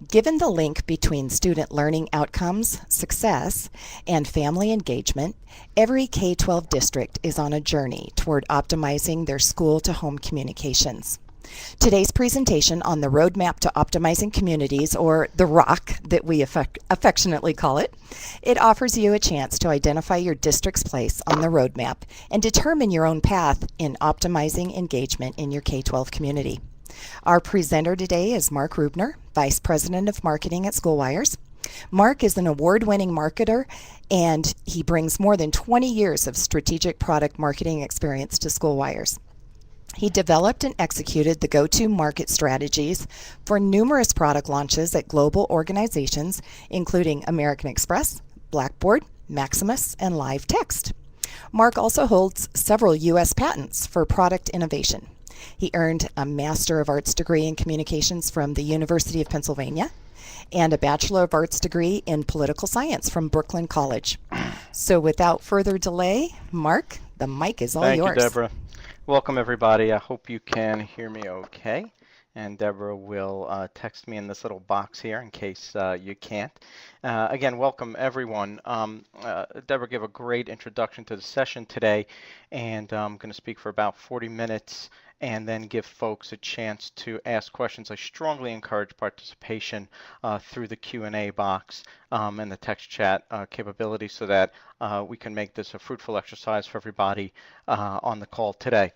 Given the link between student learning outcomes, success, and family engagement, every K-12 district is on a journey toward optimizing their school-to-home communications. Today's presentation on the Roadmap to Optimizing Communities, or the ROC that we affectionately call it, it offers you a chance to identify your district's place on the roadmap and determine your own path in optimizing engagement in your K-12 community. Our presenter today is Marc Rubner, Vice President of Marketing at Schoolwires. Marc is an award-winning marketer, and he brings more than 20 years of strategic product marketing experience to Schoolwires. He developed and executed the go-to market strategies for numerous product launches at global organizations, including American Express, Blackboard, Maximus, and LiveText. Marc also holds several U.S. patents for product innovation. He earned a Master of Arts degree in Communications from the University of Pennsylvania and a Bachelor of Arts degree in Political Science from Brooklyn College. So without further delay, Marc, the mic is all yours. Thank you, Deborah. Welcome, everybody. I hope you can hear me okay. And Deborah will text me in this little box here in case you can't. Again, welcome, everyone. Deborah gave a great introduction to the session today, and I'm going to speak for about 40 minutes and then give folks a chance to ask questions. I strongly encourage participation through the Q&A box and the text chat capability so that we can make this a fruitful exercise for everybody on the call today.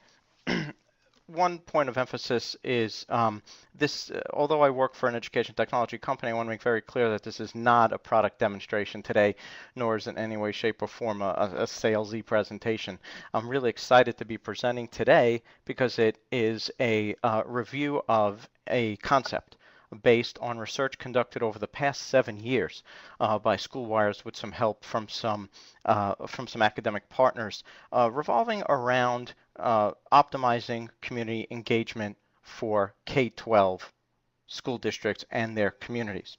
One point of emphasis is although I work for an education technology company, I want to make very clear that this is not a product demonstration today, nor is it in any way, shape, or form a salesy presentation. I'm really excited to be presenting today because it is a review of a concept based on research conducted over the past 7 years by Schoolwires with some help from some academic partners, revolving around optimizing community engagement for K-12 school districts and their communities.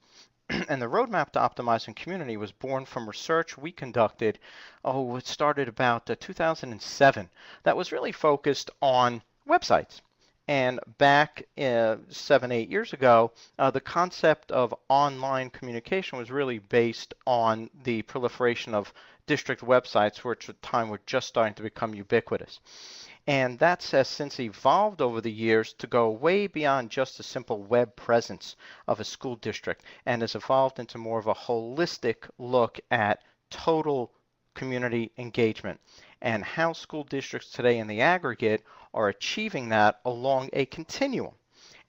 And the Roadmap to Optimizing Community was born from research we conducted, it started about 2007, that was really focused on websites. And back 7-8 years ago, the concept of online communication was really based on the proliferation of district websites, which at the time were just starting to become ubiquitous. And that has since evolved over the years to go way beyond just a simple web presence of a school district and has evolved into more of a holistic look at total community engagement and how school districts today in the aggregate are achieving that along a continuum.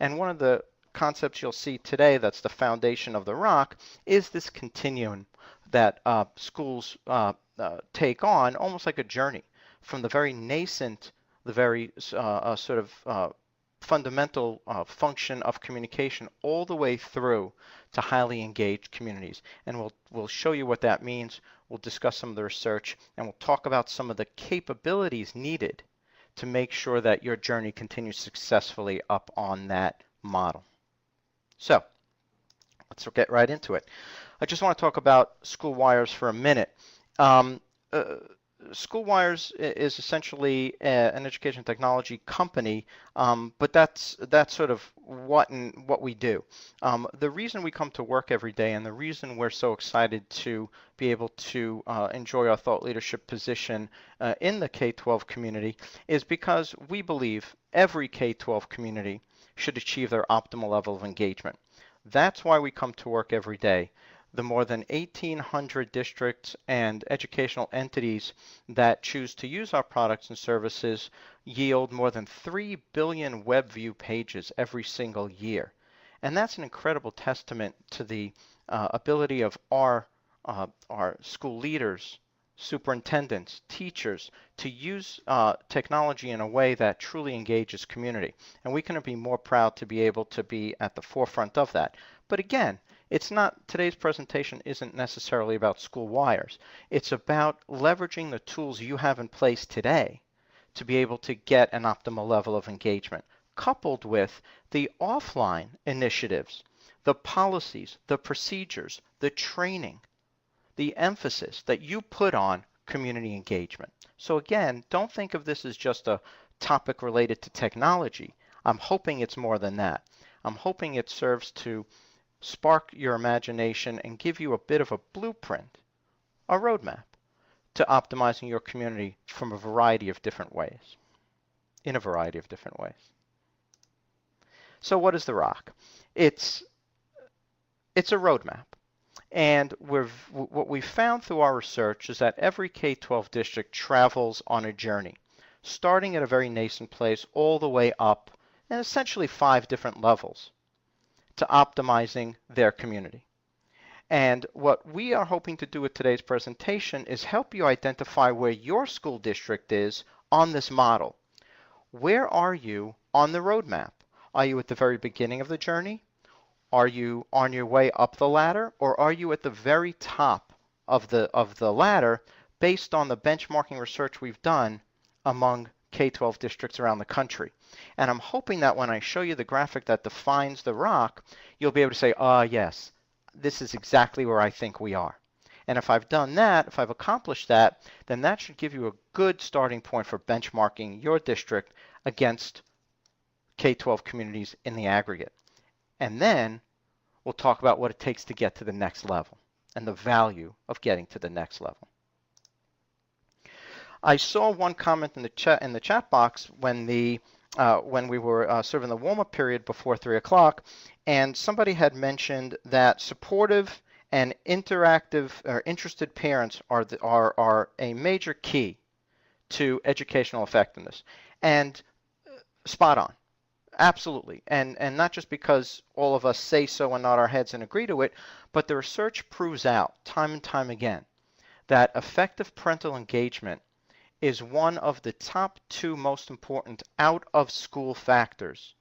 And one of the concepts you'll see today that's the foundation of the ROC is this continuum that schools take on, almost like a journey from the very nascent, the very fundamental function of communication all the way through to highly engaged communities. And we'll show you what that means. We'll discuss some of the research, and we'll talk about some of the capabilities needed to make sure that your journey continues successfully up on that model. So let's get right into it. I just want to talk about Schoolwires for a minute. Schoolwires is essentially an education technology company, but that's sort of what we do. The reason we come to work every day and the reason we're so excited to be able to enjoy our thought leadership position in the K-12 community is because we believe every K-12 community should achieve their optimal level of engagement. That's why we come to work every day. The more than 1,800 districts and educational entities that choose to use our products and services yield more than 3 billion web view pages every single year. And that's an incredible testament to the ability of our school leaders, superintendents, teachers to use technology in a way that truly engages community. And we couldn't be more proud to be able to be at the forefront of that. But again, today's presentation isn't necessarily about Schoolwires. It's about leveraging the tools you have in place today to be able to get an optimal level of engagement, coupled with the offline initiatives, the policies, the procedures, the training, the emphasis that you put on community engagement. So again, don't think of this as just a topic related to technology. I'm hoping it's more than that. I'm hoping it serves to spark your imagination and give you a bit of a blueprint, a roadmap to optimizing your community from a variety of different ways, in a variety of different ways. So what is the ROC? It's a roadmap. And what we've found through our research is that every K-12 district travels on a journey, starting at a very nascent place all the way up, and essentially 5 different levels, to optimizing their community. And what we are hoping to do with today's presentation is help you identify where your school district is on this model. Where are you on the roadmap? Are you at the very beginning of the journey? Are you on your way up the ladder, or are you at the very top of the ladder based on the benchmarking research we've done among K-12 districts around the country? And I'm hoping that when I show you the graphic that defines the ROC, you'll be able to say, yes, this is exactly where I think we are. And if I've done that, if I've accomplished that, then that should give you a good starting point for benchmarking your district against K-12 communities in the aggregate. And then we'll talk about what it takes to get to the next level and the value of getting to the next level. I saw one comment in the chat box when we were serving the warm-up period before 3 o'clock, and somebody had mentioned that supportive and interactive or interested parents are a major key to educational effectiveness. And spot on. Absolutely. And not just because all of us say so and nod our heads and agree to it, but the research proves out time and time again that effective parental engagement is one of the top 2 most important out-of-school factors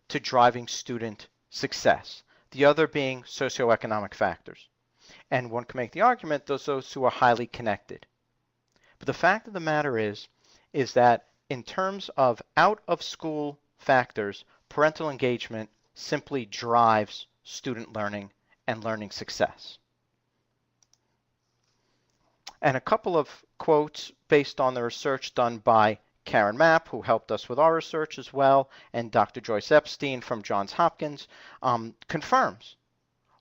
to driving student success, the other being socioeconomic factors. And one can make the argument those who are highly connected. But the fact of the matter is that in terms of out-of-school factors, parental engagement simply drives student learning and learning success. And a couple of quotes based on the research done by Karen Mapp, who helped us with our research as well, and Dr. Joyce Epstein from Johns Hopkins, confirms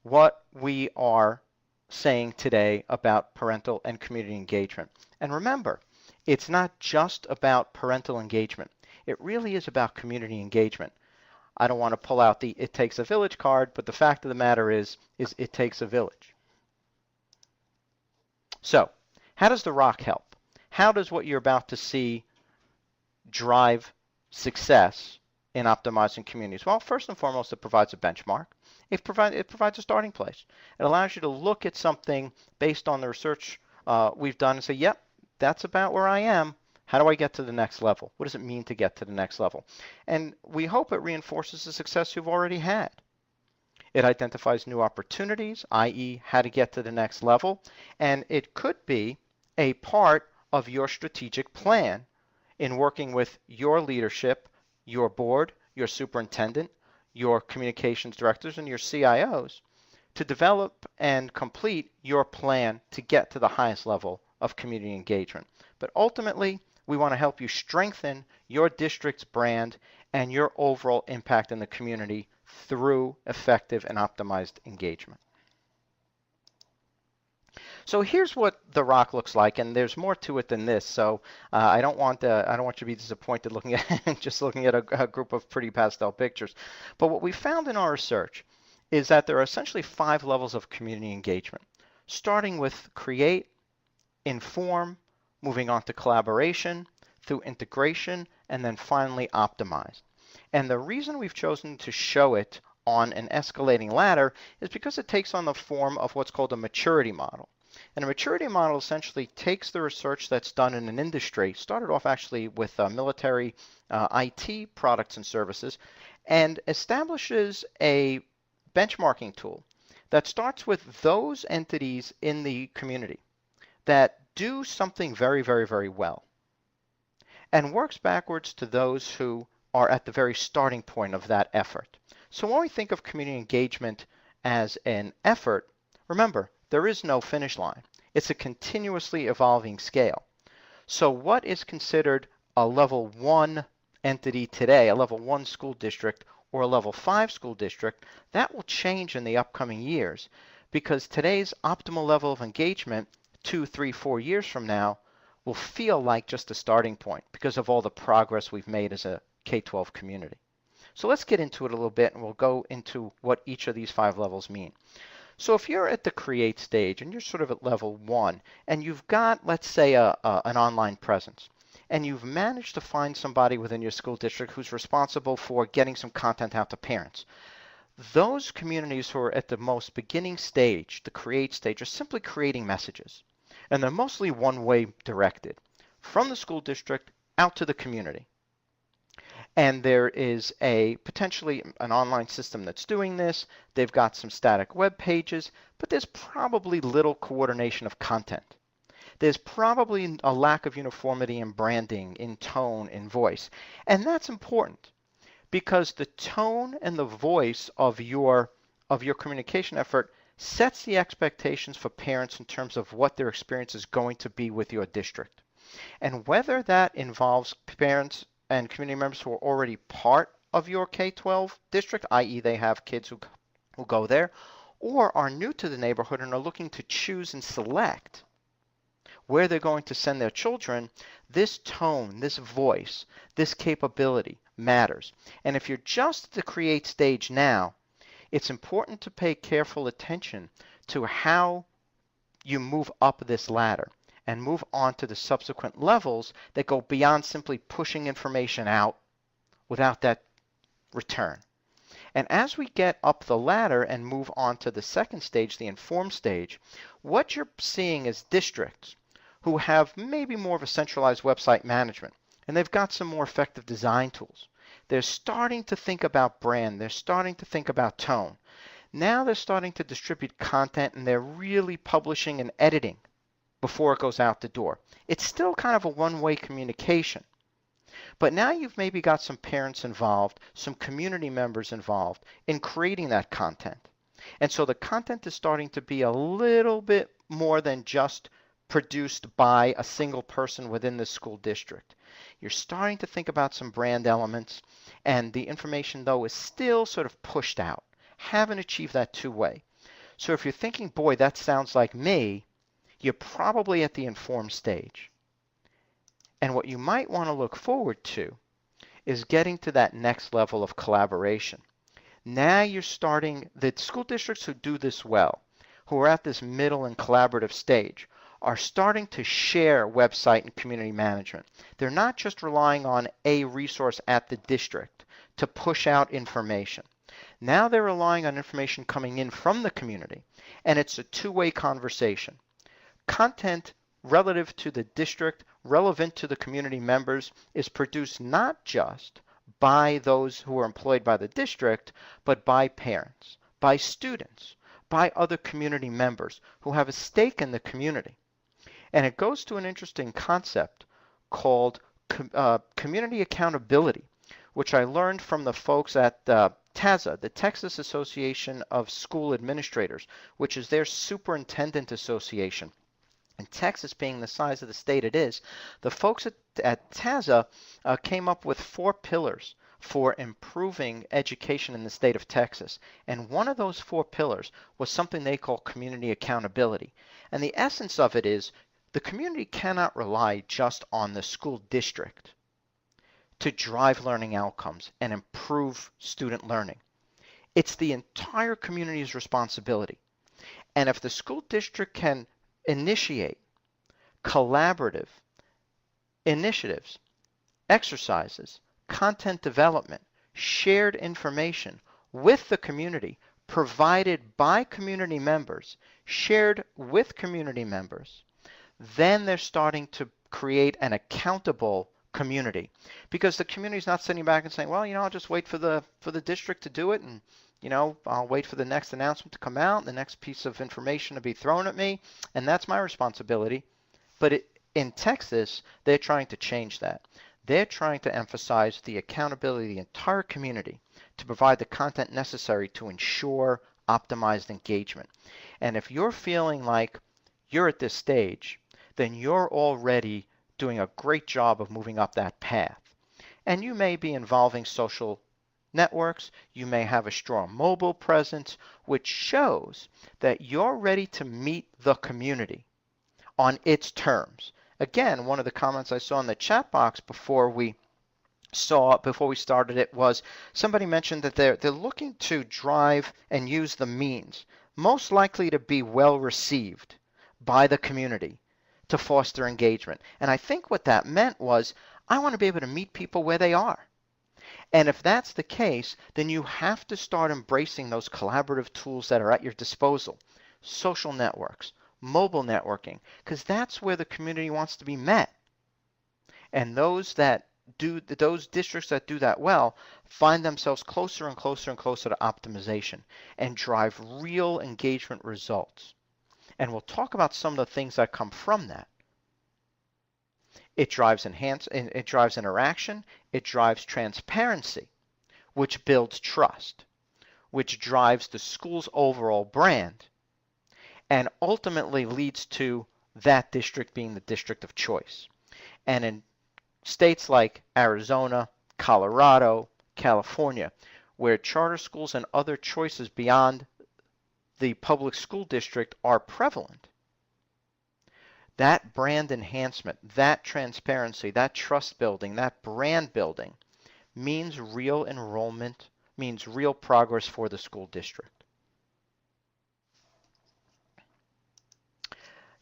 what we are saying today about parental and community engagement. And remember, it's not just about parental engagement. It really is about community engagement. I don't want to pull out the "it takes a village" card, but the fact of the matter is it takes a village. So, how does the ROC help? How does what you're about to see drive success in optimizing communities? Well, first and foremost, it provides a benchmark. It provides a starting place. It allows you to look at something based on the research we've done and say, yep, that's about where I am. How do I get to the next level? What does it mean to get to the next level? And we hope it reinforces the success you've already had. It identifies new opportunities, i.e. how to get to the next level, and it could be a part of your strategic plan in working with your leadership, your board, your superintendent, your communications directors, and your CIOs to develop and complete your plan to get to the highest level of community engagement. But ultimately, we want to help you strengthen your district's brand and your overall impact in the community through effective and optimized engagement. So here's what the ROC looks like, and there's more to it than this. So I don't want you to be disappointed looking at just looking at a group of pretty pastel pictures. But what we found in our research is that there are essentially 5 levels of community engagement, starting with create, inform, moving on to collaboration, through integration, and then finally optimize. And the reason we've chosen to show it on an escalating ladder is because it takes on the form of what's called a maturity model. And a maturity model essentially takes the research that's done in an industry, started off actually with military IT products and services, and establishes a benchmarking tool that starts with those entities in the community that do something very, very, very well, and works backwards to those who are at the very starting point of that effort. So when we think of community engagement as an effort, remember, there is no finish line. It's a continuously evolving scale. So what is considered a level 1 entity today, a level 1 school district, or a level 5 school district, that will change in the upcoming years because today's optimal level of engagement 2, 3, 4 years from now will feel like just a starting point because of all the progress we've made as a K-12 community. So let's get into it a little bit and we'll go into what each of these 5 levels mean. So if you're at the create stage and you're sort of at level 1 and you've got, let's say, an online presence, and you've managed to find somebody within your school district who's responsible for getting some content out to parents. Those communities who are at the most beginning stage, the create stage, are simply creating messages. And they're mostly one-way directed from the school district out to the community. And there is potentially an online system that's doing this. They've got some static web pages, but there's probably little coordination of content. There's probably a lack of uniformity in branding, in tone, in voice. And that's important because the tone and the voice of your communication effort sets the expectations for parents in terms of what their experience is going to be with your district. And whether that involves parents and community members who are already part of your K-12 district, i.e. they have kids who go there, or are new to the neighborhood and are looking to choose and select where they're going to send their children, this tone, this voice, this capability matters. And if you're just at the create stage now, it's important to pay careful attention to how you move up this ladder and move on to the subsequent levels that go beyond simply pushing information out without that return. And as we get up the ladder and move on to the second stage, the informed stage, what you're seeing is districts who have maybe more of a centralized website management, and they've got some more effective design tools. They're starting to think about brand. They're starting to think about tone. Now they're starting to distribute content, and they're really publishing and editing before it goes out the door. It's still kind of a one-way communication. But now you've maybe got some parents involved, some community members involved in creating that content. And so the content is starting to be a little bit more than just produced by a single person within the school district. You're starting to think about some brand elements, and the information, though, is still sort of pushed out. Haven't achieved that two-way. So if you're thinking, boy, that sounds like me, you're probably at the informed stage. And what you might want to look forward to is getting to that next level of collaboration. Now you're starting, the school districts who do this well, who are at this middle and collaborative stage, are starting to share website and community management. They're not just relying on a resource at the district to push out information. Now they're relying on information coming in from the community, and it's a two-way conversation. Content relative to the district, relevant to the community members, is produced not just by those who are employed by the district, but by parents, by students, by other community members who have a stake in the community. And it goes to an interesting concept called community accountability, which I learned from the folks at TASA, the Texas Association of School Administrators, which is their superintendent association. And Texas being the size of the state it is, the folks at TASA came up with 4 pillars for improving education in the state of Texas. And one of those 4 pillars was something they call community accountability. And the essence of it is the community cannot rely just on the school district to drive learning outcomes and improve student learning. It's the entire community's responsibility. And if the school district can initiate collaborative initiatives, exercises, content development, shared information with the community, provided by community members, shared with community members, then they're starting to create an accountable community, because the community is not sitting back and saying, well, I'll just wait for the district to do it, and I'll wait for the next announcement to come out, the next piece of information to be thrown at me, and that's my responsibility. But in Texas, they're trying to change that. They're trying to emphasize the accountability of the entire community to provide the content necessary to ensure optimized engagement. And if you're feeling like you're at this stage, then you're already doing a great job of moving up that path. And you may be involving social networks, you may have a strong mobile presence, which shows that you're ready to meet the community on its terms. Again, one of the comments I saw in the chat box before we started it was somebody mentioned that they're looking to drive and use the means most likely to be well received by the community to foster engagement. And I think what that meant was, I want to be able to meet people where they are. And if that's the case, then you have to start embracing those collaborative tools that are at your disposal. Social networks, mobile networking, because that's where the community wants to be met. And those districts that do that well find themselves closer and closer and closer to optimization and drive real engagement results. And we'll talk about some of the things that come from that. It drives interaction, it drives transparency, which builds trust, which drives the school's overall brand, and ultimately leads to that district being the district of choice. And in states like Arizona, Colorado, California, where charter schools and other choices beyond the public school district are prevalent, that brand enhancement, that transparency, that trust building, that brand building means real enrollment, means real progress for the school district.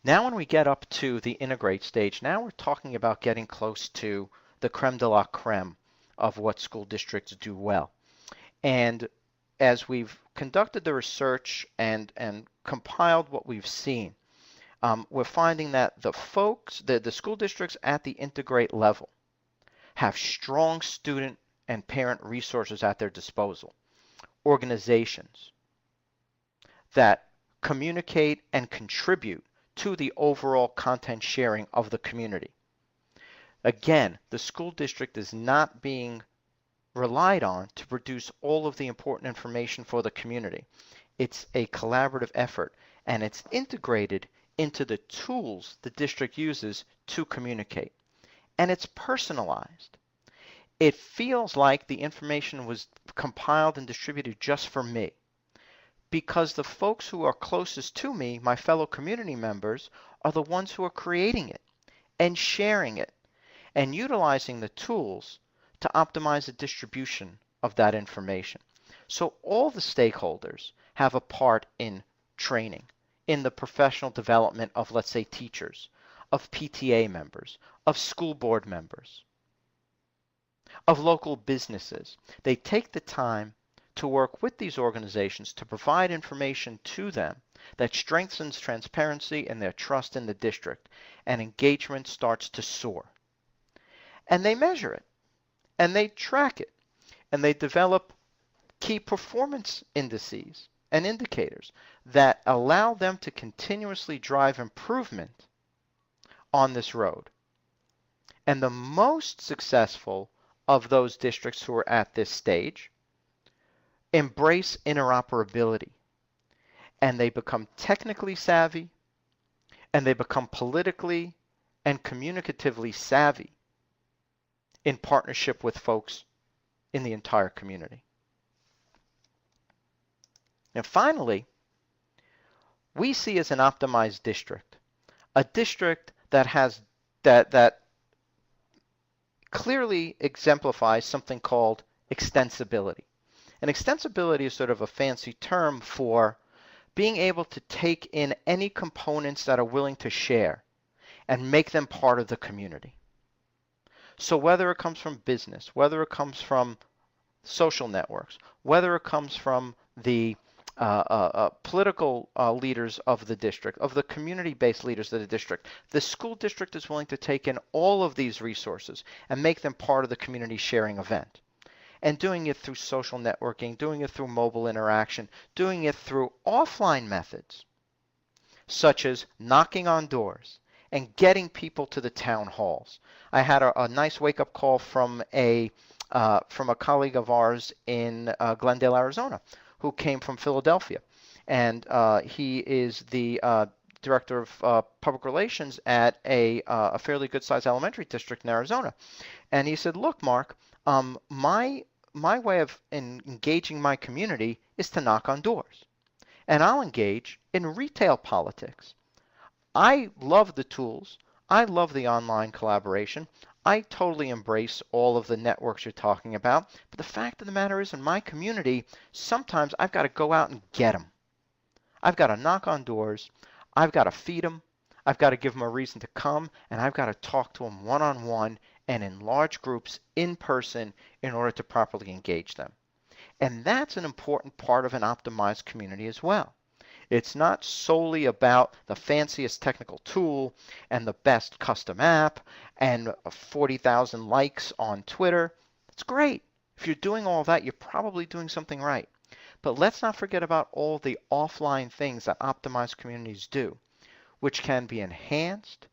Now when we get up to the integrate stage, now we're talking about getting close to the creme de la creme of what school districts do well. And as we've conducted the research and compiled what we've seen, we're finding that the school districts at the integrate level have strong student and parent resources at their disposal. Organizations that communicate and contribute to the overall content sharing of the community. Again, the school district is not being relied on to produce all of the important information for the community. It's a collaborative effort, and it's integrated into the tools the district uses to communicate. And it's personalized. It feels like the information was compiled and distributed just for me, because the folks who are closest to me, my fellow community members, are the ones who are creating it and sharing it and utilizing the tools to optimize the distribution of that information. So all the stakeholders have a part in training, in the professional development of, let's say, teachers, of PTA members, of school board members, of local businesses. They take the time to work with these organizations to provide information to them that strengthens transparency and their trust in the district, and engagement starts to soar. And they measure it, and they track it, and they develop key performance indices and indicators that allow them to continuously drive improvement on this road. And the most successful of those districts who are at this stage embrace interoperability, and they become technically savvy, and they become politically and communicatively savvy in partnership with folks in the entire community. And finally, we see as an optimized district a district that has that clearly exemplifies something called extensibility. And extensibility is sort of a fancy term for being able to take in any components that are willing to share and make them part of the community. So whether it comes from business, whether it comes from social networks, whether it comes from the political leaders of the district, of the community-based leaders of the district, the school district is willing to take in all of these resources and make them part of the community sharing event. And doing it through social networking, doing it through mobile interaction, doing it through offline methods, such as knocking on doors and getting people to the town halls. I had a nice wake-up call from a colleague of ours in Glendale, Arizona, who came from Philadelphia. And he is the director of public relations at a fairly good-sized elementary district in Arizona. And he said, look, Mark, my my way of engaging my community is to knock on doors. And I'll engage in retail politics. I love the tools. I love the online collaboration. I totally embrace all of the networks you're talking about. But the fact of the matter is, in my community, sometimes I've got to go out and get them. I've got to knock on doors. I've got to feed them. I've got to give them a reason to come, and I've got to talk to them one-on-one and in large groups in person in order to properly engage them. And that's an important part of an optimized community as well. It's not solely about the fanciest technical tool and the best custom app and 40,000 likes on Twitter. It's great. If you're doing all that, you're probably doing something right. But let's not forget about all the offline things that optimized communities do, which can be enhanced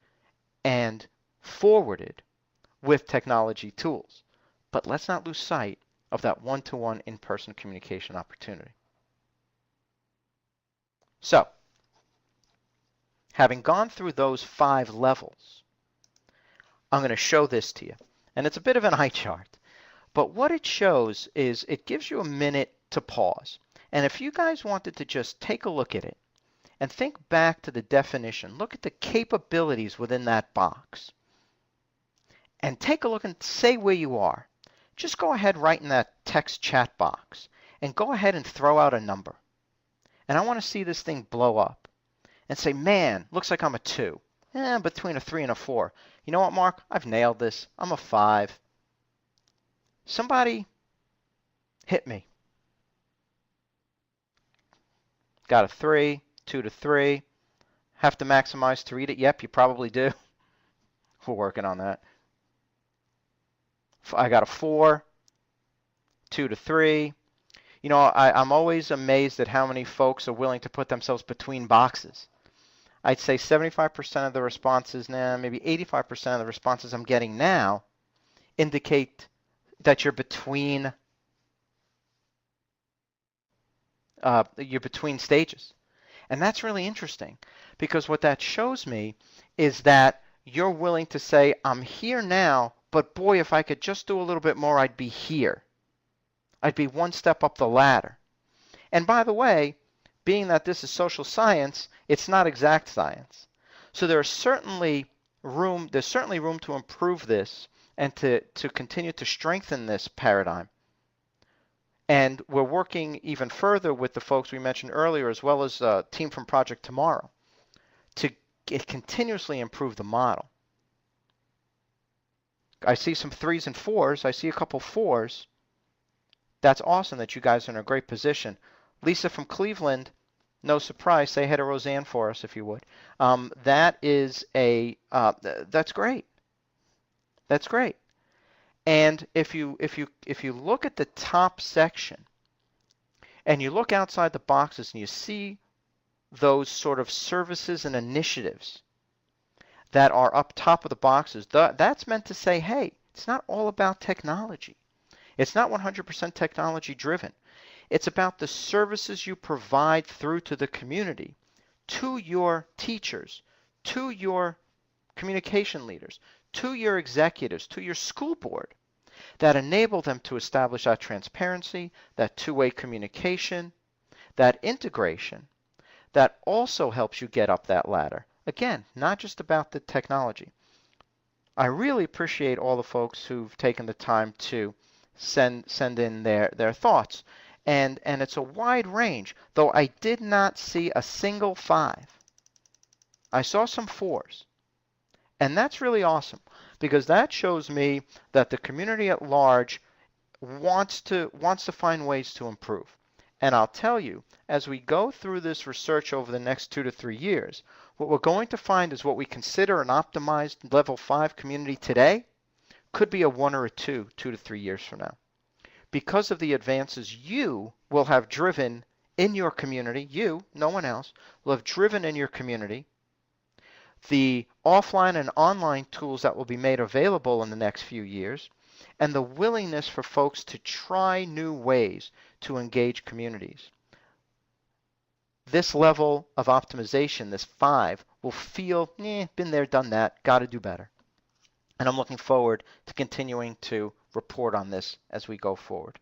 and forwarded with technology tools. But let's not lose sight of that one-to-one in-person communication opportunity. So, having gone through those 5 levels, I'm going to show this to you. And it's a bit of an eye chart. But what it shows is it gives you a minute to pause. And if you guys wanted to just take a look at it and think back to the definition, look at the capabilities within that box, and take a look and say where you are. Just go ahead, write in that text chat box, and go ahead and throw out a number. And I want to see this thing blow up and say, man, looks like I'm a 2. Between a 3 and a 4. You know what, Mark? I've nailed this. I'm a 5. Somebody hit me. Got a 3, 2 to 3. Have to maximize to read it? Yep, you probably do. We're working on that. I got a 4, 2 to 3. You know, I'm always amazed at how many folks are willing to put themselves between boxes. I'd say 75% of the responses now, maybe 85% of the responses I'm getting now indicate that you're between stages. And that's really interesting, because what that shows me is that you're willing to say, I'm here now, but boy, if I could just do a little bit more, I'd be here. I'd be one step up the ladder. And by the way, being that this is social science, it's not exact science. So there's certainly room to improve this and to continue to strengthen this paradigm. And we're working even further with the folks we mentioned earlier, as well as a team from Project Tomorrow, to continuously improve the model. I see some 3s and 4s. I see a couple 4s. That's awesome that you guys are in a great position. Lisa from Cleveland, no surprise. Say hi to Roseanne for us if you would. That's great. That's great. And if you look at the top section and you look outside the boxes and you see those sort of services and initiatives that are up top of the boxes, that's meant to say, hey, it's not all about technology. It's not 100% technology driven. It's about the services you provide through to the community, to your teachers, to your communication leaders, to your executives, to your school board, that enable them to establish that transparency, that two-way communication, that integration, that also helps you get up that ladder. Again, not just about the technology. I really appreciate all the folks who've taken the time to send in their thoughts. And it's a wide range, though I did not see a single 5. I saw some 4s. And that's really awesome, because that shows me that the community at large wants to find ways to improve. And I'll tell you, as we go through this research over the next 2 to 3 years, what we're going to find is what we consider an optimized level 5 community today could be a 1 or a 2 to 3 years from now. Because of the advances you will have driven in your community, you, no one else, will have driven in your community, the offline and online tools that will be made available in the next few years, and the willingness for folks to try new ways to engage communities. This level of optimization, this 5, will feel, been there, done that, got to do better. And I'm looking forward to continuing to report on this as we go forward.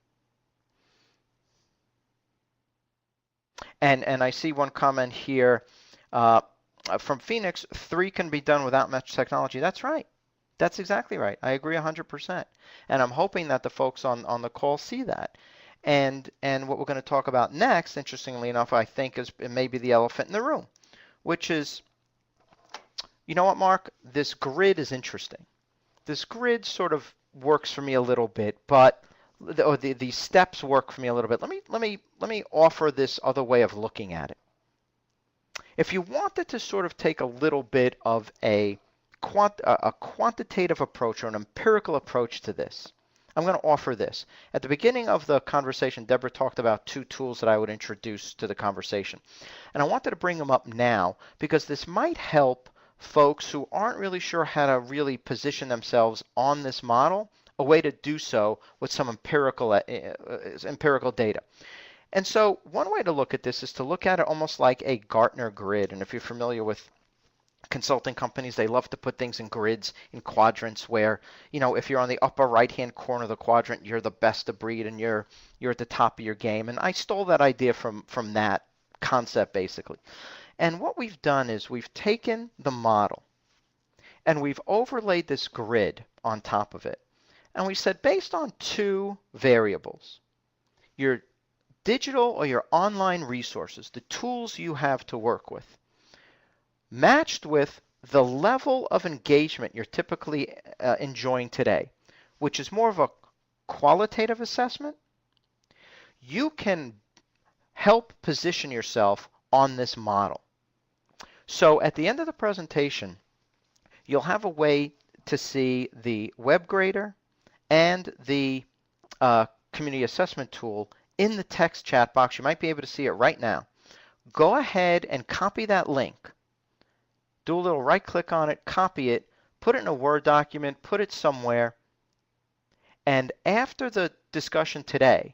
And I see one comment here from Phoenix, 3 can be done without much technology. That's right. That's exactly right. I agree 100%. And I'm hoping that the folks on the call see that. And what we're going to talk about next, interestingly enough, I think is maybe the elephant in the room, which is, you know what, Mark? This grid is interesting. This grid sort of works for me a little bit, but the steps work for me a little bit. Let me offer this other way of looking at it. If you wanted to sort of take a little bit of a quantitative approach or an empirical approach to this, I'm going to offer this. At the beginning of the conversation, Deborah talked about 2 tools that I would introduce to the conversation. And I wanted to bring them up now because this might help folks who aren't really sure how to really position themselves on this model, a way to do so with some empirical data. And so one way to look at this is to look at it almost like a Gartner grid. And if you're familiar with consulting companies, they love to put things in grids, in quadrants where, you know, if you're on the upper right-hand corner of the quadrant, you're the best of breed and you're at the top of your game. And I stole that idea from that concept, basically. And what we've done is we've taken the model and we've overlaid this grid on top of it. And we said, based on 2 variables, your digital or your online resources, the tools you have to work with, matched with the level of engagement you're typically enjoying today, which is more of a qualitative assessment, you can help position yourself on this model. So at the end of the presentation, you'll have a way to see the web grader and the community assessment tool in the text chat box. You might be able to see it right now. Go ahead and copy that link. Do a little right click on it, copy it, put it in a Word document, put it somewhere, and after the discussion today,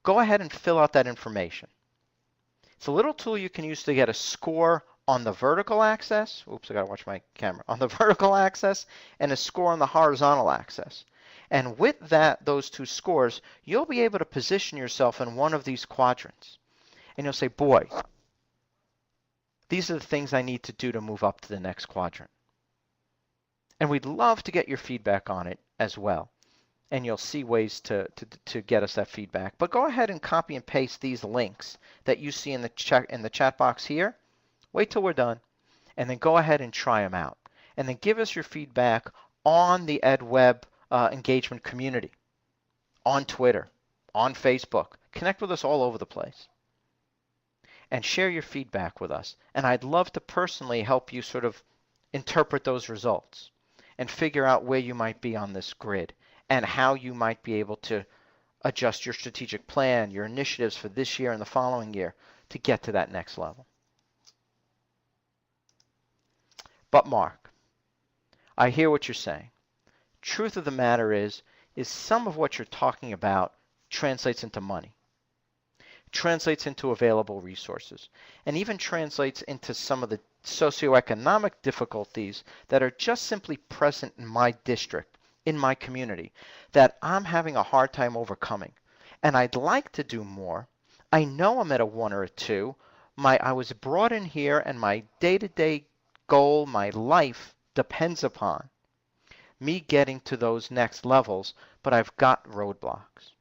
go ahead and fill out that information. It's a little tool you can use to get a score on the vertical axis. Oops, I gotta watch my camera. On the vertical axis and a score on the horizontal axis. And with those 2 scores, you'll be able to position yourself in one of these quadrants. And you'll say, boy, these are the things I need to do to move up to the next quadrant. And we'd love to get your feedback on it as well. And you'll see ways to get us that feedback. But go ahead and copy and paste these links that you see in the chat box here. Wait till we're done. And then go ahead and try them out. And then give us your feedback on the EdWeb engagement community, on Twitter, on Facebook. Connect with us all over the place. And share your feedback with us. And I'd love to personally help you sort of interpret those results and figure out where you might be on this grid and how you might be able to adjust your strategic plan, your initiatives for this year and the following year to get to that next level. But Mark, I hear what you're saying. Truth of the matter is some of what you're talking about translates into money, translates into available resources, and even translates into some of the socioeconomic difficulties that are just simply present in my district, in my community, that I'm having a hard time overcoming. And I'd like to do more. I know I'm at a 1 or a 2. I was brought in here and my day-to-day goal, my life, depends upon me getting to those next levels, but I've got roadblocks.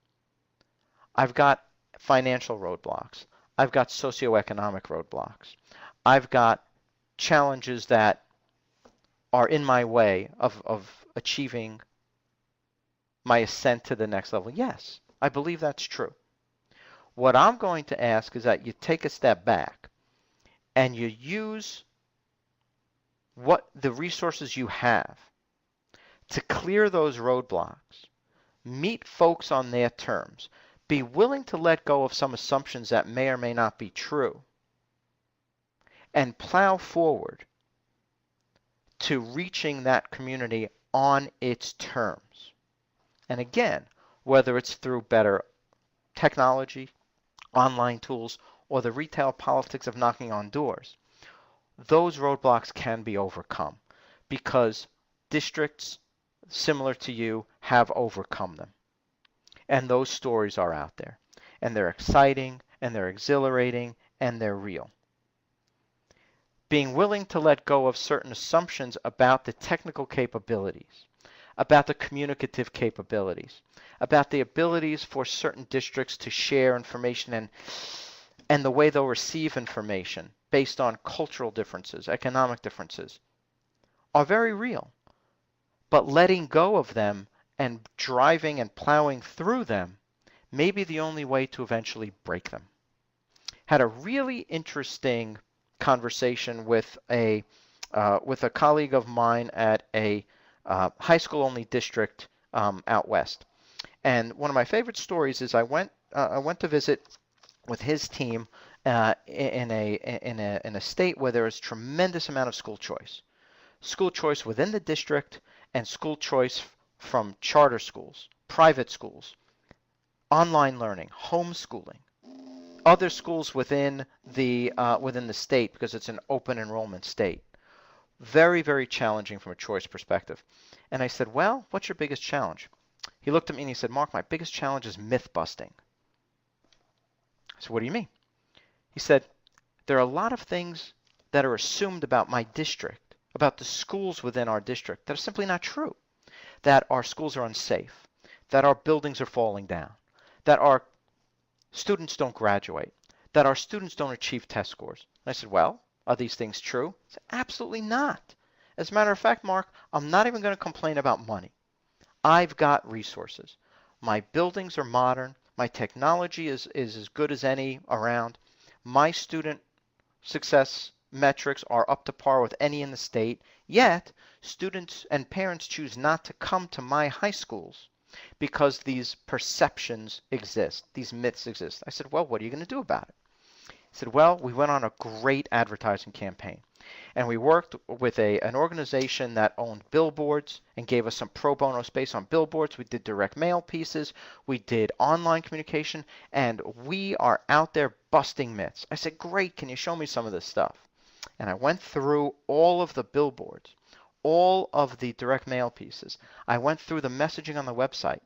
I've got financial roadblocks. I've got socioeconomic roadblocks. I've got challenges that are in my way of achieving my ascent to the next level. Yes, I believe that's true. What I'm going to ask is that you take a step back and you use what the resources you have to clear those roadblocks, meet folks on their terms, be willing to let go of some assumptions that may or may not be true, and plow forward to reaching that community on its terms. And again, whether it's through better technology, online tools, or the retail politics of knocking on doors, those roadblocks can be overcome because districts similar to you have overcome them. And those stories are out there. And they're exciting and they're exhilarating, and they're real. Being willing to let go of certain assumptions about the technical capabilities, about the communicative capabilities, about the abilities for certain districts to share information and the way they'll receive information based on cultural differences, economic differences, are very real. But letting go of them and driving and plowing through them may be the only way to eventually break them. Had a really interesting conversation with a colleague of mine at a high school only district out west. And one of my favorite stories is I went to visit with his team in a state where there is tremendous amount of school choice within the district, and school choice from charter schools, private schools, online learning, homeschooling, other schools within the state, because it's an open enrollment state. Very, very challenging from a choice perspective. And I said, well, what's your biggest challenge? He looked at me and he said, Mark, my biggest challenge is myth busting. I said, what do you mean? He said, there are a lot of things that are assumed about my district, about the schools within our district, that are simply not true. That our schools are unsafe, that our buildings are falling down, that our students don't graduate, that our students don't achieve test scores. And I said, well, are these things true? He said, absolutely not. As a matter of fact, Mark, I'm not even going to complain about money. I've got resources. My buildings are modern. My technology is as good as any around. My student success metrics are up to par with any in the state. Yet, students and parents choose not to come to my high schools because these perceptions exist, these myths exist. I said, well, what are you going to do about it? He said, well, we went on a great advertising campaign. And we worked with an organization that owned billboards and gave us some pro bono space on billboards. We did direct mail pieces. We did online communication. And we are out there busting myths. I said, great, can you show me some of this stuff? And I went through all of the billboards, all of the direct mail pieces. I went through the messaging on the website.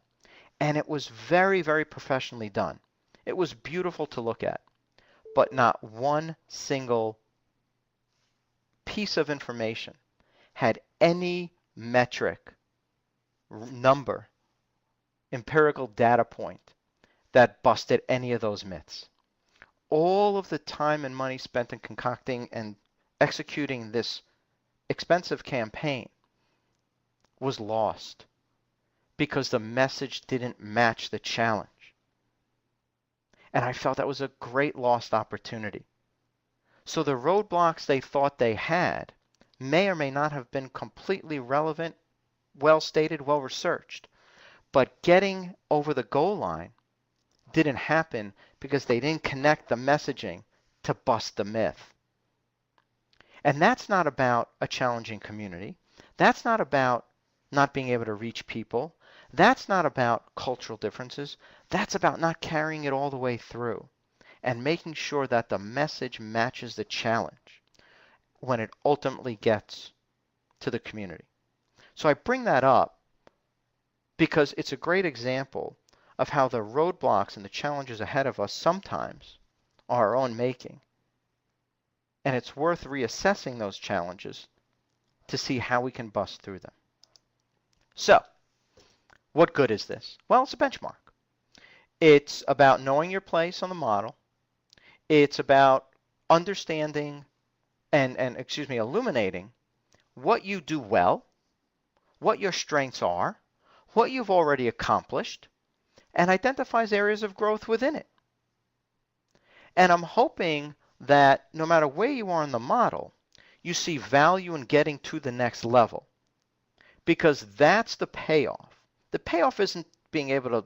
And it was very, very professionally done. It was beautiful to look at. But not one single piece of information had any metric, number, empirical data point that busted any of those myths. All of the time and money spent in concocting and executing this expensive campaign was lost because the message didn't match the challenge. And I felt that was a great lost opportunity. So the roadblocks they thought they had may or may not have been completely relevant, well stated, well researched. But getting over the goal line didn't happen because they didn't connect the messaging to bust the myth. And that's not about a challenging community. That's not about not being able to reach people. That's not about cultural differences. That's about not carrying it all the way through and making sure that the message matches the challenge when it ultimately gets to the community. So I bring that up because it's a great example of how the roadblocks and the challenges ahead of us sometimes are our own making. And it's worth reassessing those challenges to see how we can bust through them. So, what good is this? Well, it's a benchmark. It's about knowing your place on the model. It's about understanding and illuminating what you do well, what your strengths are, what you've already accomplished, and identifies areas of growth within it. And I'm hoping that no matter where you are in the model, you see value in getting to the next level, because that's the payoff. The payoff isn't being able to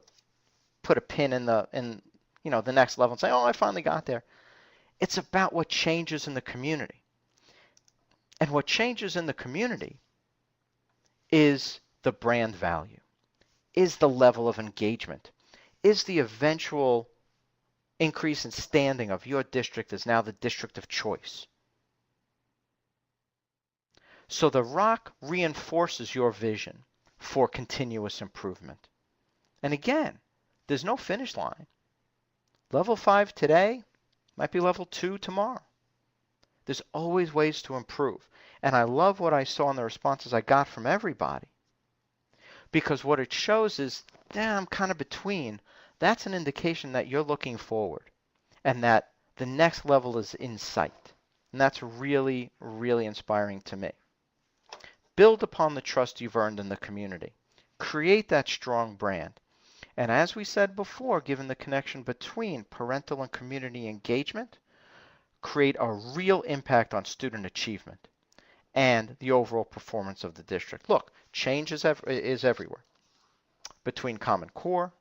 put a pin in the next level and say, oh, I finally got there. It's about what changes in the community. And what changes in the community is the brand value, is the level of engagement, is the eventual increase in standing of your district as now the district of choice. So the rock reinforces your vision for continuous improvement. And again, there's no finish line. Level 5 today might be level 2 tomorrow. There's always ways to improve. And I love what I saw in the responses I got from everybody. Because what it shows is, yeah, I'm kind of between. That's an indication that you're looking forward and that the next level is in sight. And that's really, really inspiring to me. Build upon the trust you've earned in the community. Create that strong brand. And as we said before, given the connection between parental and community engagement, create a real impact on student achievement and the overall performance of the district. Look, change is everywhere. Between Common Core,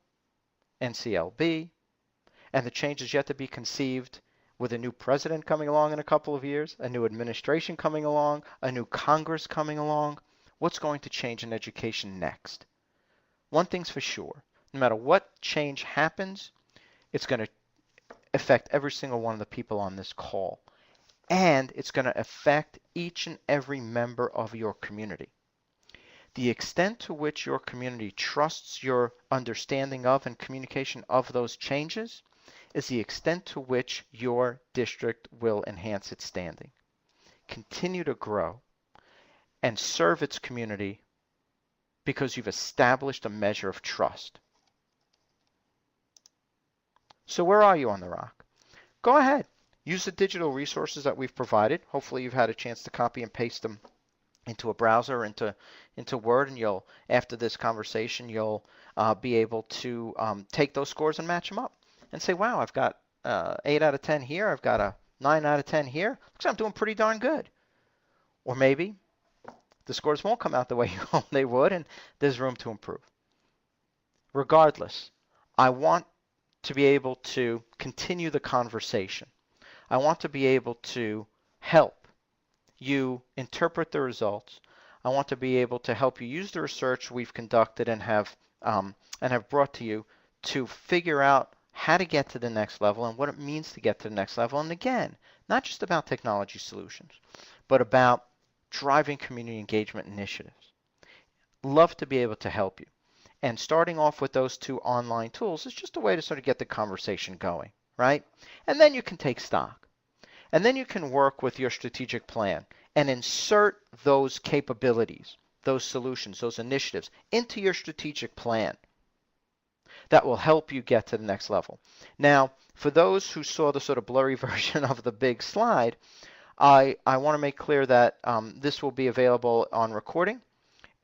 NCLB, and the change is yet to be conceived with a new president coming along in a couple of years, a new administration coming along, a new Congress coming along. What's going to change in education next? One thing's for sure. No matter what change happens, it's going to affect every single one of the people on this call. And it's going to affect each and every member of your community. The extent to which your community trusts your understanding of and communication of those changes is the extent to which your district will enhance its standing, continue to grow, and serve its community because you've established a measure of trust. So where are you on the rock? Go ahead. Use the digital resources that we've provided. Hopefully you've had a chance to copy and paste them into a browser, into Word, and you'll, after this conversation, you'll be able to take those scores and match them up and say, wow, I've got 8 out of 10 here. I've got a 9 out of 10 here. Looks like I'm doing pretty darn good. Or maybe the scores won't come out the way you hope they would, and there's room to improve. Regardless, I want to be able to continue the conversation. I want to be able to help you interpret the results. I want to be able to help you use the research we've conducted and have brought to you to figure out how to get to the next level and what it means to get to the next level. And again, not just about technology solutions, but about driving community engagement initiatives. Love to be able to help you. And starting off with those 2 online tools is just a way to sort of get the conversation going, right? And then you can take stock. And then you can work with your strategic plan and insert those capabilities, those solutions, those initiatives into your strategic plan. That will help you get to the next level. Now, for those who saw the sort of blurry version of the big slide, I want to make clear that this will be available on recording.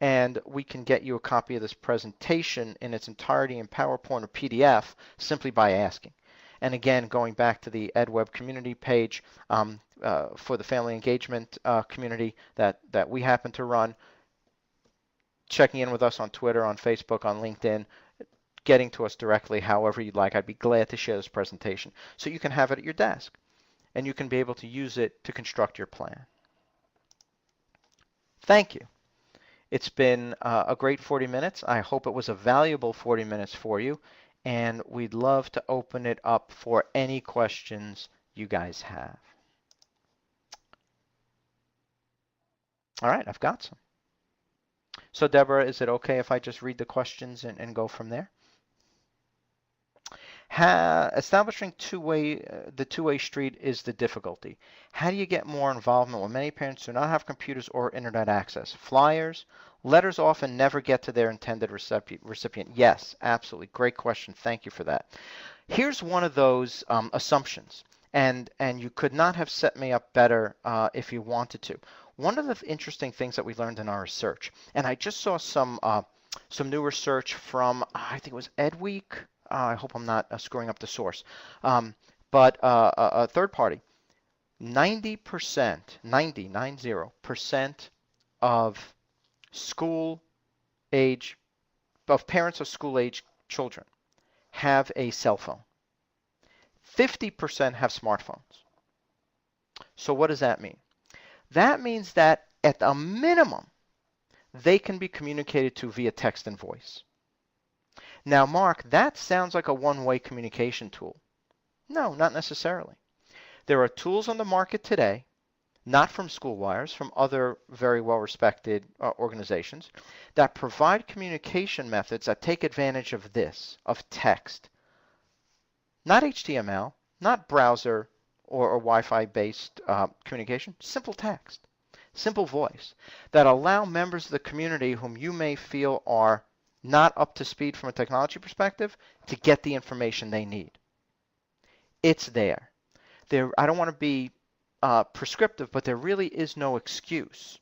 And we can get you a copy of this presentation in its entirety in PowerPoint or PDF simply by asking. And again, going back to the EdWeb community page for the family engagement community that we happen to run, checking in with us on Twitter, on Facebook, on LinkedIn, getting to us directly however you'd like. I'd be glad to share this presentation so you can have it at your desk and you can be able to use it to construct your plan. Thank you. It's been a great 40 minutes. I hope it was a valuable 40 minutes for you, and we'd love to open it up for any questions you guys have. All right, I've got some. So Deborah, is it okay if I just read the questions and go from there? Establishing the two-way street is the difficulty. How do you get more involvement when many parents do not have computers or internet access? Flyers, letters often never get to their intended recipient. Yes, absolutely. Great question. Thank you for that. Here's one of those assumptions, and you could not have set me up better if you wanted to. One of the interesting things that we learned in our research, and I just saw some new research from, I think it was EdWeek. I hope I'm not screwing up the source. But a third party, 90% of parents of school-age children have a cell phone. 50% have smartphones. So what does that mean? That means that at a minimum, they can be communicated to via text and voice. Now, Mark, that sounds like a one-way communication tool. No, not necessarily. There are tools on the market today, not from Schoolwires, from other very well-respected organizations, that provide communication methods that take advantage of this, of text. Not HTML, not browser or Wi-Fi based communication, simple text, simple voice that allow members of the community whom you may feel are not up to speed from a technology perspective to get the information they need. It's there. I don't want to be prescriptive, but there really is no excuse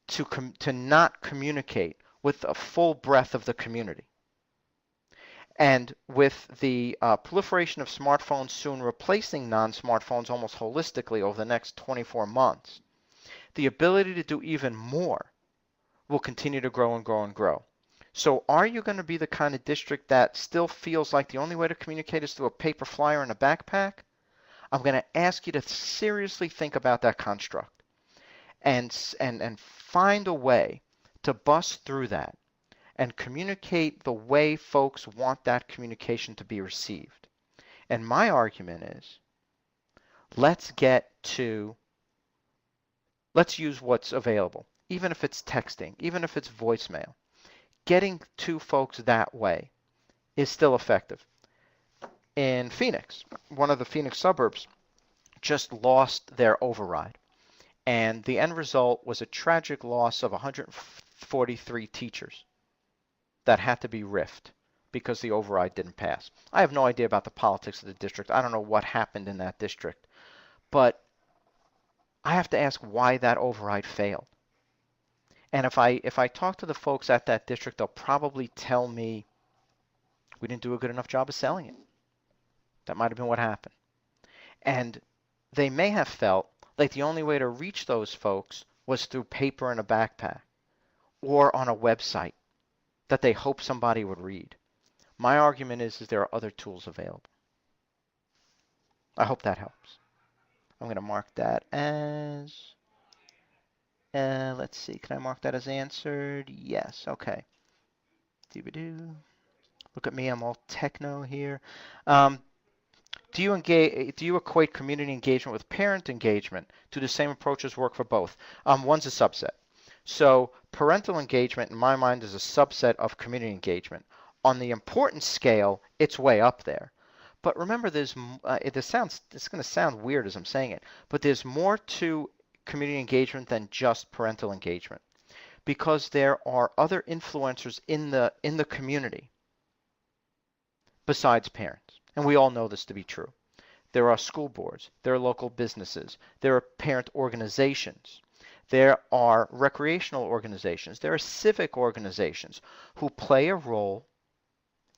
to not communicate with a full breadth of the community. And with the proliferation of smartphones soon replacing non-smartphones almost holistically over the next 24 months, the ability to do even more will continue to grow and grow and grow. So are you going to be the kind of district that still feels like the only way to communicate is through a paper flyer and a backpack? I'm going to ask you to seriously think about that construct and find a way to bust through that and communicate the way folks want that communication to be received. And my argument is, let's use what's available, even if it's texting, even if it's voicemail. Getting to folks that way is still effective. In Phoenix, one of the Phoenix suburbs just lost their override. And the end result was a tragic loss of 143 teachers that had to be riffed because the override didn't pass. I have no idea about the politics of the district. I don't know what happened in that district. But I have to ask why that override failed. And if I talk to the folks at that district, they'll probably tell me we didn't do a good enough job of selling it. That might have been what happened. And they may have felt like the only way to reach those folks was through paper in a backpack or on a website that they hope somebody would read. My argument is there are other tools available. I hope that helps. I'm going to mark that as, let's see, can I mark that as answered? Yes, okay. Look at me, I'm all techno here. Do you equate community engagement with parent engagement? Do the same approaches work for both? One's a subset. So parental engagement, in my mind, is a subset of community engagement. On the importance scale, it's way up there. But remember, it's going to sound weird as I'm saying it, but there's more to community engagement than just parental engagement, because there are other influencers in the community besides parents. And we all know this to be true. There are school boards, there are local businesses, there are parent organizations, there are recreational organizations, there are civic organizations who play a role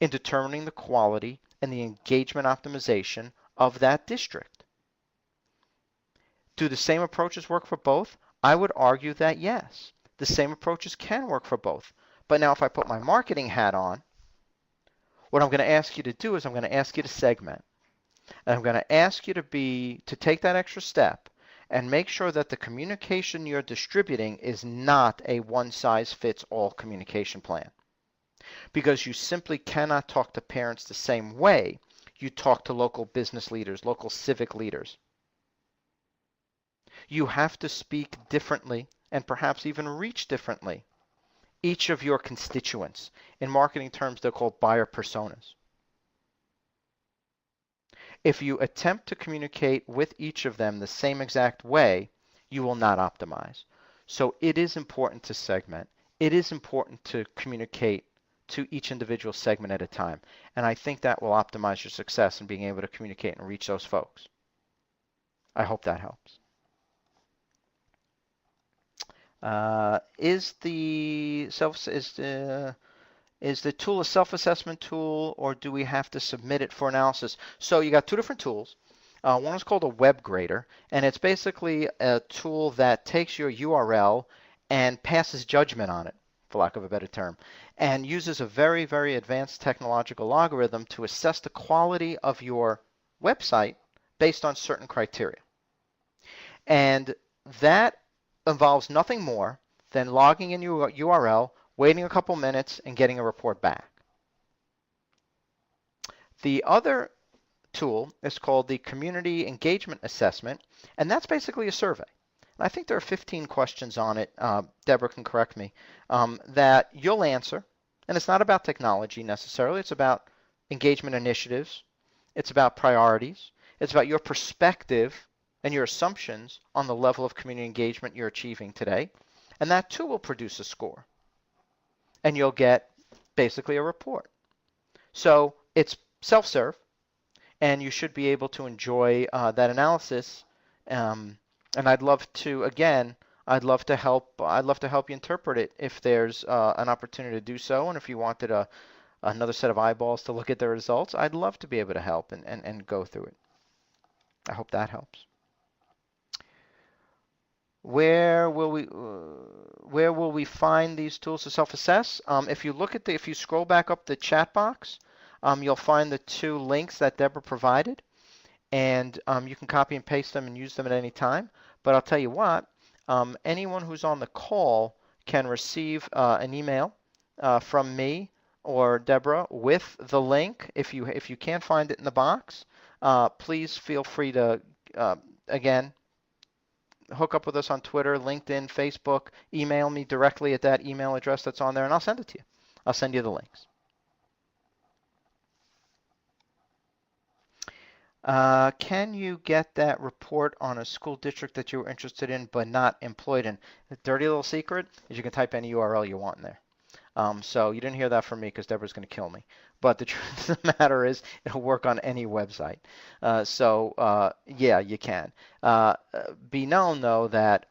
in determining the quality and the engagement optimization of that district. Do the same approaches work for both? I would argue that yes, the same approaches can work for both. But now if I put my marketing hat on, what I'm going to ask you to do is I'm going to ask you to segment. And I'm going to ask you to take that extra step and make sure that the communication you're distributing is not a one-size-fits-all communication plan. Because you simply cannot talk to parents the same way you talk to local business leaders, local civic leaders. You have to speak differently and perhaps even reach differently each of your constituents. In marketing terms, they're called buyer personas. If you attempt to communicate with each of them the same exact way, you will not optimize. So it is important to segment. It is important to communicate to each individual segment at a time. And I think that will optimize your success in being able to communicate and reach those folks. I hope that helps. Is the tool a self-assessment tool, or do we have to submit it for analysis? So you got two different tools. One is called a web grader, and it's basically a tool that takes your URL and passes judgment on it, for lack of a better term, and uses a very, very advanced technological algorithm to assess the quality of your website based on certain criteria. And that involves nothing more than logging in your URL, waiting a couple minutes, and getting a report back. The other tool is called the Community Engagement Assessment, and that's basically a survey. And I think there are 15 questions on it, Deborah can correct me, that you'll answer. And it's not about technology necessarily, it's about engagement initiatives. It's about priorities. It's about your perspective and your assumptions on the level of community engagement you're achieving today. And that too will produce a score. And you'll get basically a report. So it's self-serve, and you should be able to enjoy that analysis. And I'd love to, again, I'd love to help you interpret it if there's an opportunity to do so. And if you wanted another set of eyeballs to look at the results, I'd love to be able to help and go through it. I hope that helps. Where will we find these tools to self-assess? If you scroll back up the chat box, you'll find the 2 links that Deborah provided, and you can copy and paste them and use them at any time. But I'll tell you what, anyone who's on the call can receive an email from me or Deborah with the link. If you can't find it in the box, please feel free to again, hook up with us on Twitter, LinkedIn, Facebook, email me directly at that email address that's on there, and I'll send it to you. I'll send you the links. Can you get that report on a school district that you were interested in but not employed in? The dirty little secret is you can type any URL you want in there. So you didn't hear that from me because Deborah's going to kill me. But the truth of the matter is it'll work on any website. Yeah, you can. Be known, though, that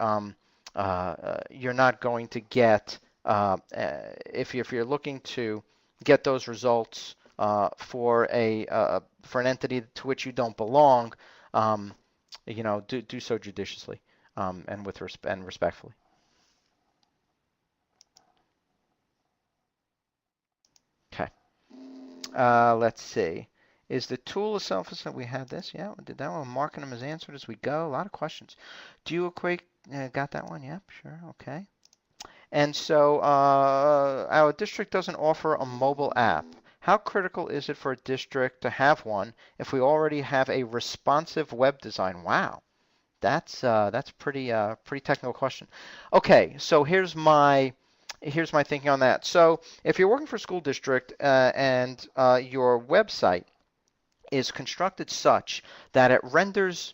you're not going to get, if you're looking to get those results for an entity to which you don't belong, do so judiciously and respectfully. Okay. Let's see. Is the tool a self-assessment? We had this. Yeah, we did that one. Marking them as answered as we go. A lot of questions. Do you equate? Got that one? Yep, sure. Okay. And so our district doesn't offer a mobile app. How critical is it for a district to have one if we already have a responsive web design? Wow, that's pretty technical question. Okay, so here's my thinking on that. So if you're working for a school district and your website is constructed such that it renders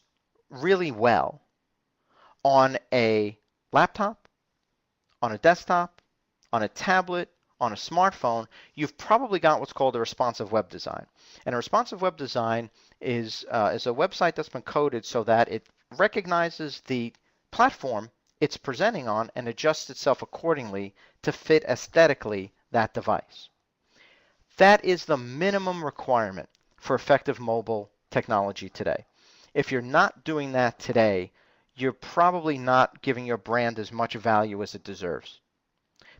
really well on a laptop, on a desktop, on a tablet, on a smartphone, you've probably got what's called a responsive web design. And a responsive web design is a website that's been coded so that it recognizes the platform it's presenting on and adjusts itself accordingly to fit aesthetically that device. That is the minimum requirement for effective mobile technology today. If you're not doing that today, you're probably not giving your brand as much value as it deserves.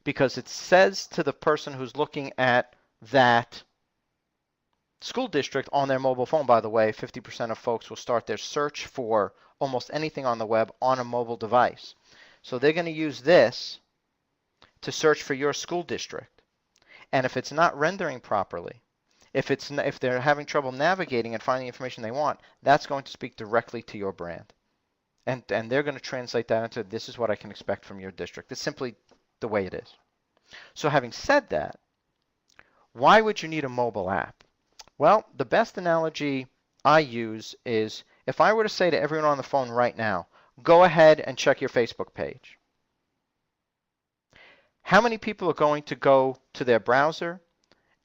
Because it says to the person who's looking at that school district on their mobile phone, by the way, 50% of folks will start their search for almost anything on the web on a mobile device. So they're going to use this to search for your school district. And if it's not rendering properly, if they're having trouble navigating and finding the information they want, that's going to speak directly to your brand. And they're going to translate that into, this is what I can expect from your district. It's simply the way it is. So having said that, why would you need a mobile app? Well, the best analogy I use is if I were to say to everyone on the phone right now, go ahead and check your Facebook page. How many people are going to go to their browser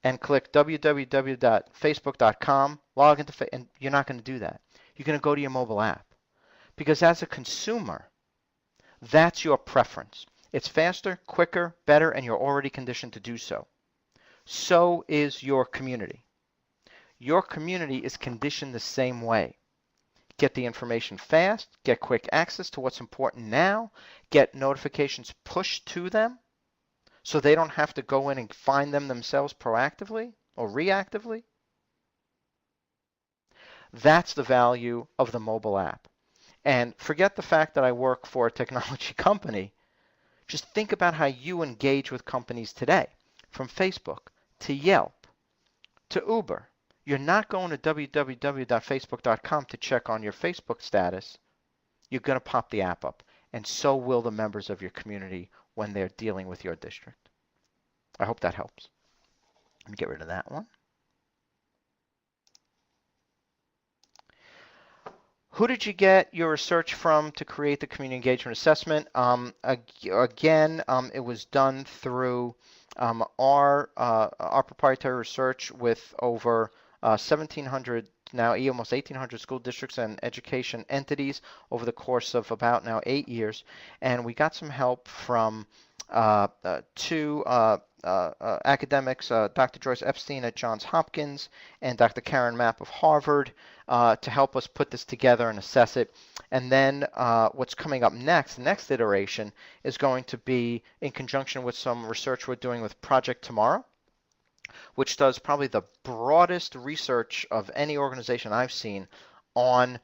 and click www.facebook.com, log into Facebook, and you're not going to do that. You're going to go to your mobile app. Because as a consumer, that's your preference. It's faster, quicker, better, and you're already conditioned to do so. So is your community. Your community is conditioned the same way. Get the information fast, get quick access to what's important now, get notifications pushed to them so they don't have to go in and find them themselves proactively or reactively. That's the value of the mobile app. And forget the fact that I work for a technology company. Just think about how you engage with companies today, from Facebook to Yelp to Uber. You're not going to www.facebook.com to check on your Facebook status. You're going to pop the app up, and so will the members of your community when they're dealing with your district. I hope that helps. Let me get rid of that one. Who did you get your research from to create the community engagement assessment? Again, it was done through our proprietary research with over 1,700 now almost 1,800 school districts and education entities over the course of about now 8 years, and we got some help from two academics, Dr. Joyce Epstein at Johns Hopkins and Dr. Karen Mapp of Harvard, to help us put this together and assess it. And then what's coming up next, the next iteration, is going to be in conjunction with some research we're doing with Project Tomorrow, which does probably the broadest research of any organization I've seen on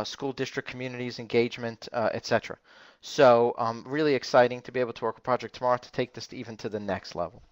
school district communities, engagement, etc. So really exciting to be able to work with Project Tomorrow to take this even to the next level.